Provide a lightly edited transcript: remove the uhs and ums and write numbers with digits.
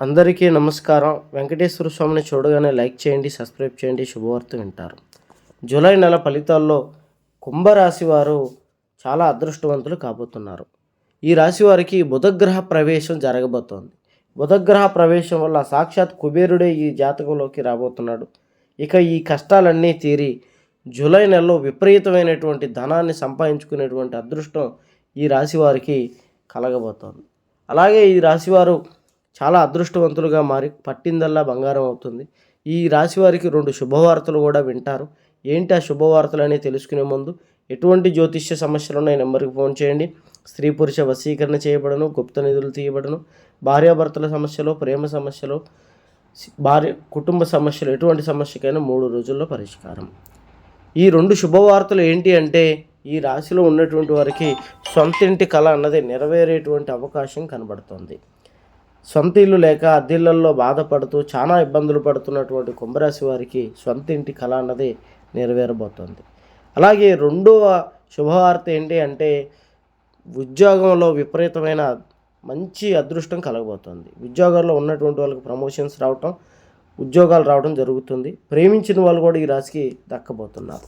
అందరికీ నమస్కారం. వెంకటేశ్వర స్వామిని చూడగానే లైక్ చేయండి, సబ్స్క్రైబ్ చేయండి, శుభవార్త వింటారు. జూలై నెల ఫలితాల్లో కుంభరాశి వారు చాలా అదృష్టవంతులు కాబోతున్నారు. ఈ రాశి వారికి బుధగ్రహ ప్రవేశం జరగబోతోంది. బుధగ్రహ ప్రవేశం వల్ల సాక్షాత్ కుబేరుడే ఈ జాతకంలోకి రాబోతున్నాడు. ఇక ఈ కష్టాలన్నీ తీరి జూలై నెలలో విపరీతమైనటువంటి ధనాన్ని సంపాదించుకునేటువంటి అదృష్టం ఈ రాశి వారికి కలగబోతోంది. అలాగే ఈ రాశివారు చాలా అదృష్టవంతులుగా మారి పట్టిందల్లా బంగారం అవుతుంది. ఈ రాశి వారికి 2 శుభవార్తలు కూడా వింటారు. ఏంటి ఆ శుభవార్తలు అని తెలుసుకునే ముందు ఎటువంటి జ్యోతిష్య సమస్యలున్న ఈ నెంబర్కి ఫోన్ చేయండి. స్త్రీ పురుష వశీకరణ చేయబడను, గుప్త నిధులు తీయబడను, భార్యాభర్తల సమస్యలు, ప్రేమ సమస్యలు, కుటుంబ సమస్యలు, ఎటువంటి సమస్యకైనా 3 రోజుల్లో పరిష్కారం. ఈ 2 శుభవార్తలు ఏంటి అంటే ఈ రాశిలో ఉన్నటువంటి వారికి సొంతింటి కళ అన్నది నెరవేరేటువంటి అవకాశం కనబడుతుంది. సొంత ఇల్లు లేక అద్దెళ్లలో బాధపడుతూ చాలా ఇబ్బందులు పడుతున్నటువంటి కుంభరాశి వారికి సొంత ఇంటి కళ అన్నది నెరవేరబోతోంది. అలాగే రెండవ శుభవార్త ఏంటి అంటే ఉద్యోగంలో విపరీతమైన మంచి అదృష్టం కలగబోతోంది. ఉద్యోగాల్లో ఉన్నటువంటి వాళ్ళకి ప్రమోషన్స్ రావటం, ఉద్యోగాలు రావడం జరుగుతుంది. ప్రేమించిన వాళ్ళు కూడా ఈ రాశికి దక్కబోతున్నారు.